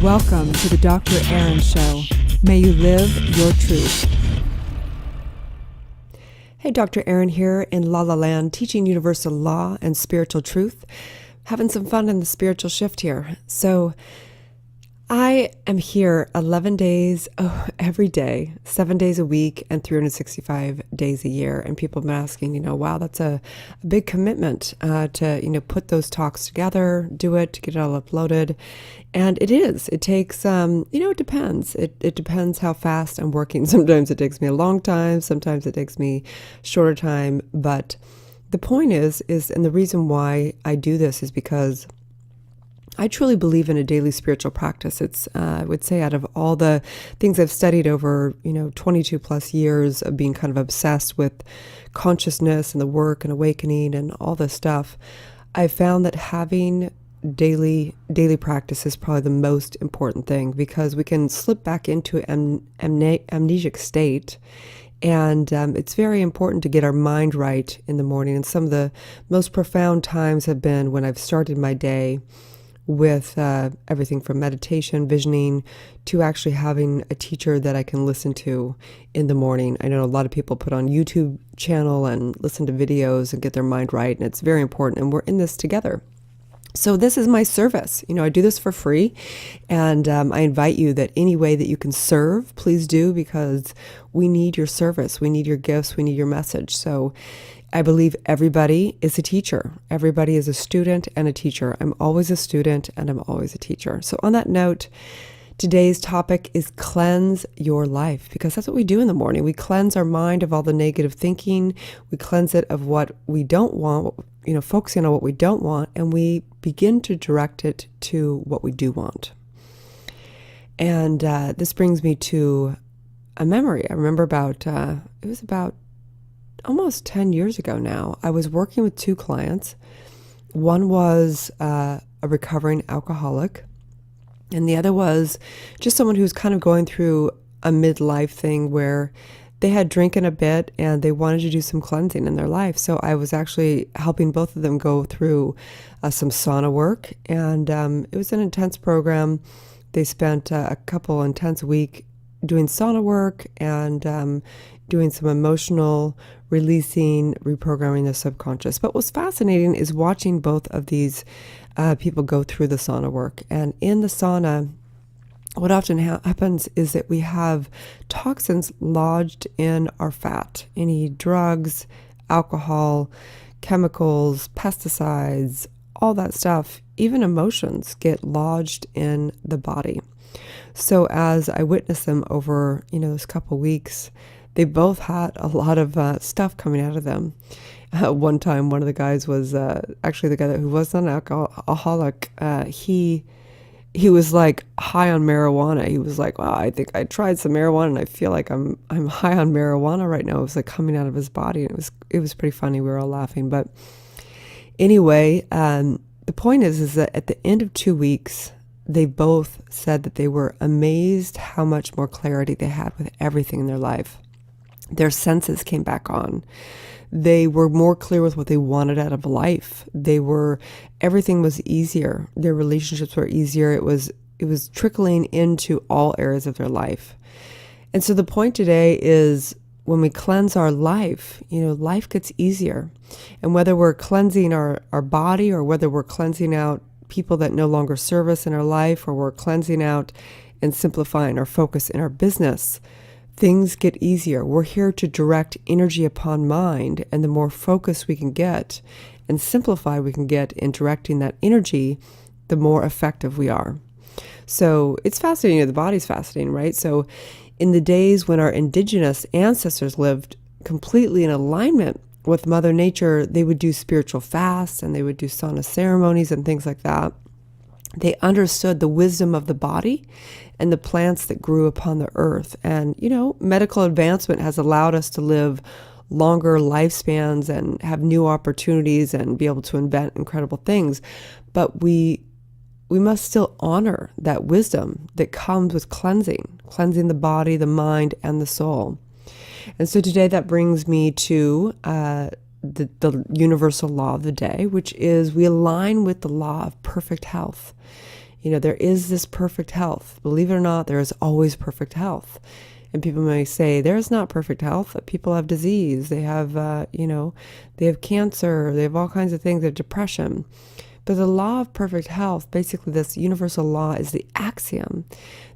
Welcome to the Dr. Erin Show. May you live your truth. Hey, Dr. Erin here in La La Land, teaching universal law and spiritual truth. Having some fun in the spiritual shift here. So I am here 11 days every day, 7 days a week, and 365 days a year. And people have been asking, wow, that's a big commitment to, put those talks together, do it, to get it all uploaded. And it is. It takes, it depends. It depends how fast I'm working. Sometimes it takes me a long time. Sometimes it takes me shorter time. But the point is, and the reason why I do this is because I truly believe in a daily spiritual practice. It's, I would say, out of all the things I've studied over, 22 plus years of being kind of obsessed with consciousness and the work and awakening and all this stuff, I found that having daily practice is probably the most important thing, because we can slip back into an amnesic state. And it's very important to get our mind right in the morning. And some of the most profound times have been when I've started my day with everything from meditation, visioning, to actually having a teacher that I can listen to in the morning. I know a lot of people put on YouTube channel and listen to videos and get their mind right, and it's very important, and we're in this together. So this is my service. I do this for free, and I invite you that any way that you can serve, please do, because we need your service. We need your gifts. We need your message. So I believe everybody is a teacher. Everybody is a student and a teacher. I'm always a student and I'm always a teacher. So on that note, today's topic is cleanse your life, because that's what we do in the morning. We cleanse our mind of all the negative thinking. We cleanse it of what we don't want, focusing on what we don't want, and we begin to direct it to what we do want. And this brings me to a memory. I remember it was about almost 10 years ago now. I was working with two clients. One was a recovering alcoholic, and the other was just someone who's kind of going through a midlife thing where they had drinking a bit and they wanted to do some cleansing in their life. So I was actually helping both of them go through some sauna work, and it was an intense program. They spent a couple intense weeks doing sauna work and doing some emotional releasing, reprogramming the subconscious. But what's fascinating is watching both of these people go through the sauna work. And in the sauna, what often happens is that we have toxins lodged in our fat. Any drugs, alcohol, chemicals, pesticides, all that stuff, even emotions get lodged in the body. So as I witnessed them over, those couple weeks, they both had a lot of stuff coming out of them. One time, one of the guys was actually the guy who was an alcoholic. He was like high on marijuana. He was like, "Wow, I think I tried some marijuana, and I feel like I'm high on marijuana right now." It was like coming out of his body, and it was pretty funny. We were all laughing, but anyway, the point is that at the end of 2 weeks, they both said that they were amazed how much more clarity they had with everything in their life. Their senses came back on. They were more clear with what they wanted out of life. Everything was easier. Their relationships were easier. It was trickling into all areas of their life. And so the point today is, when we cleanse our life, life gets easier. And whether we're cleansing our body, or whether we're cleansing out people that no longer serve us in our life, or we're cleansing out and simplifying our focus in our business, things get easier. We're here to direct energy upon mind, and the more focus we can get and simplify we can get in directing that energy, the more effective we are. So it's fascinating. The body's fascinating, right? So in the days when our indigenous ancestors lived completely in alignment with Mother Nature, they would do spiritual fasts and they would do sauna ceremonies and things like that. They understood the wisdom of the body and the plants that grew upon the earth. And, medical advancement has allowed us to live longer lifespans and have new opportunities and be able to invent incredible things. But we must still honor that wisdom that comes with cleansing the body, the mind, and the soul. And so today that brings me to the universal law of the day, which is we align with the law of perfect health. There is this perfect health. Believe it or not, there is always perfect health. And people may say, there is not perfect health. People have disease. They have, they have cancer. They have all kinds of things. They have depression. But the law of perfect health, basically this universal law, is the axiom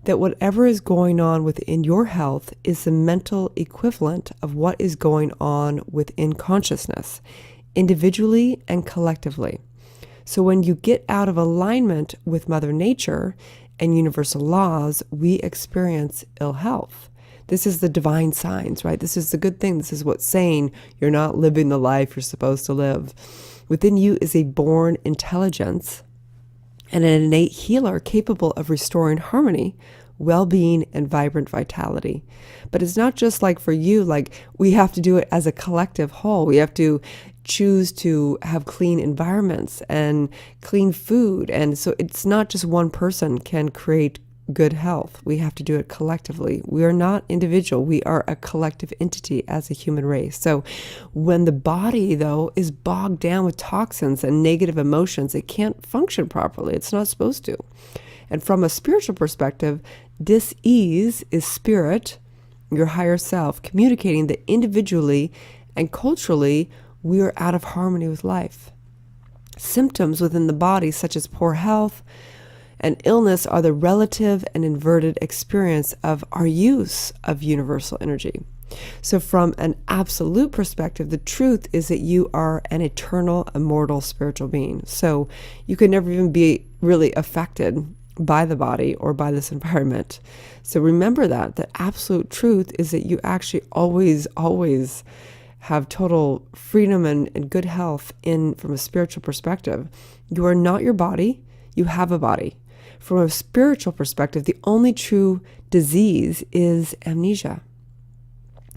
that whatever is going on within your health is the mental equivalent of what is going on within consciousness, individually and collectively. So when you get out of alignment with Mother Nature and universal laws, we experience ill health. This is the divine signs, right? This is the good thing. This is what's saying you're not living the life you're supposed to live. Within you is a born intelligence and an innate healer capable of restoring harmony, well-being, and vibrant vitality. But it's not just like for you, like we have to do it as a collective whole. We have to choose to have clean environments and clean food. And so it's not just one person can create good health. We have to do it collectively. We are not individual. We are a collective entity as a human race. So when the body, though, is bogged down with toxins and negative emotions, it can't function properly. It's not supposed to. And from a spiritual perspective, dis-ease is spirit, your higher self, communicating that individually and culturally, we are out of harmony with life. Symptoms within the body, such as poor health and illness, are the relative and inverted experience of our use of universal energy. So from an absolute perspective, the truth is that you are an eternal, immortal spiritual being. So you could never even be really affected by the body or by this environment. So remember that the absolute truth is that you actually always have total freedom and good health from a spiritual perspective. You are not your body. You have a body. From a spiritual perspective, the only true disease is amnesia.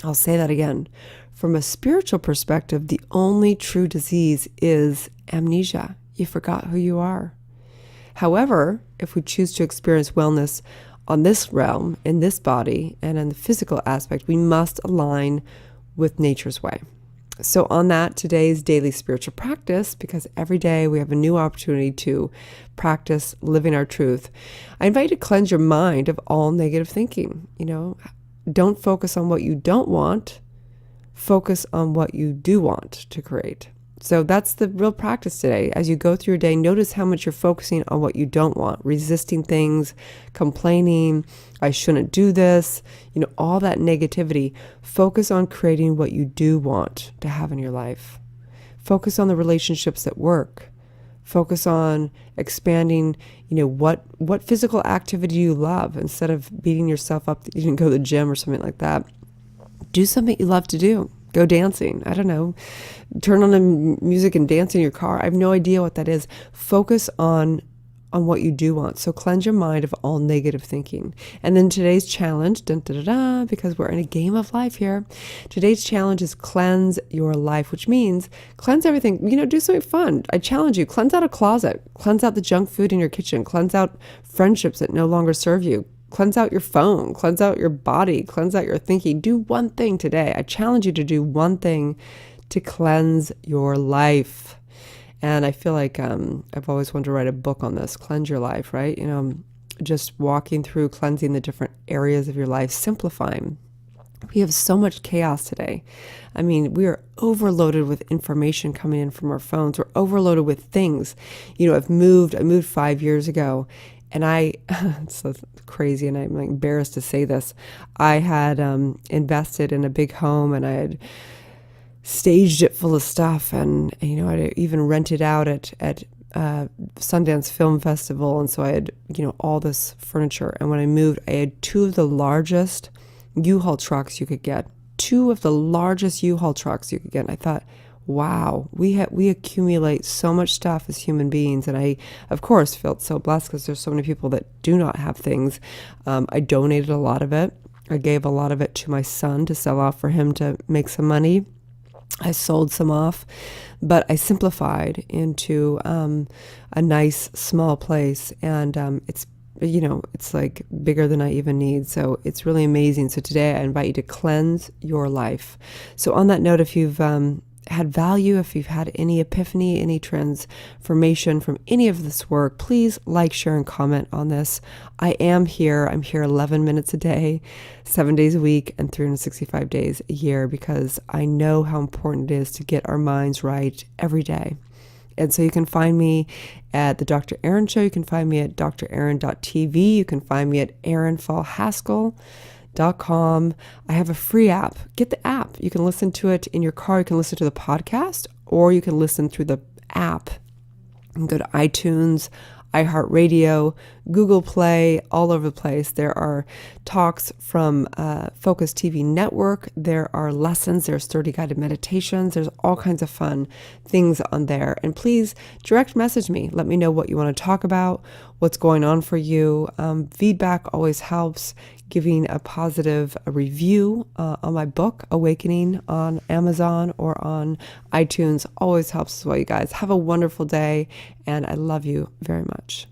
I'll say that again. From a spiritual perspective, the only true disease is amnesia. You forgot who you are. However, if we choose to experience wellness on this realm, in this body, and in the physical aspect, we must align with nature's way. So on that, today's daily spiritual practice, because every day we have a new opportunity to practice living our truth, I invite you to cleanse your mind of all negative thinking. Don't focus on what you don't want. Focus on what you do want to create. So that's the real practice today. As you go through your day, notice how much you're focusing on what you don't want, resisting things, complaining, I shouldn't do this, all that negativity. Focus on creating what you do want to have in your life. Focus on the relationships that work. Focus on expanding, what physical activity you love. Instead of beating yourself up that you didn't go to the gym or something like that, do something you love to do. Go dancing. I don't know. Turn on the music and dance in your car. I have no idea what that is. Focus on what you do want. So cleanse your mind of all negative thinking. And then today's challenge, because we're in a game of life here. Today's challenge is cleanse your life, which means cleanse everything. Do something fun. I challenge you. Cleanse out a closet. Cleanse out the junk food in your kitchen. Cleanse out friendships that no longer serve you. Cleanse out your phone, cleanse out your body, cleanse out your thinking. Do one thing today. I challenge you to do one thing to cleanse your life. And I feel like I've always wanted to write a book on this, Cleanse Your Life, right? Just walking through cleansing the different areas of your life, simplifying. We have so much chaos today. We are overloaded with information coming in from our phones. We're overloaded with things. I moved 5 years ago. And it's so crazy, and I'm embarrassed to say this. I had invested in a big home, and I had staged it full of stuff, and I even rented out at Sundance Film Festival, and so I had all this furniture. And when I moved, I had two of the largest U-Haul trucks you could get. And I thought, wow, we accumulate so much stuff as human beings. And I, of course, felt so blessed because there's so many people that do not have things. I donated a lot of it. I gave a lot of it to my son to sell off for him to make some money. I sold some off, but I simplified into a nice small place. And it's like bigger than I even need. So it's really amazing. So today I invite you to cleanse your life. So on that note, if you've had value, if you've had any epiphany, any transformation from any of this work, please like, share, and comment on this. I am here. I'm here 11 minutes a day, 7 days a week, and 365 days a year, because I know how important it is to get our minds right every day. And so you can find me at the Dr. Erin Show. You can find me at drerin.tv. You can find me at erinfallhaskell.com. I have a free app. Get the app. You can listen to it in your car. You can listen to the podcast, or you can listen through the app. You can go to iTunes, iHeartRadio, Google Play, all over the place. There are talks from Focus TV Network. There are lessons. There's 30 guided meditations. There's all kinds of fun things on there. And please direct message me. Let me know what you want to talk about, what's going on for you. Feedback always helps. Giving a positive review on my book, Awakening, on Amazon or on iTunes always helps as well, you guys. Have a wonderful day, and I love you very much.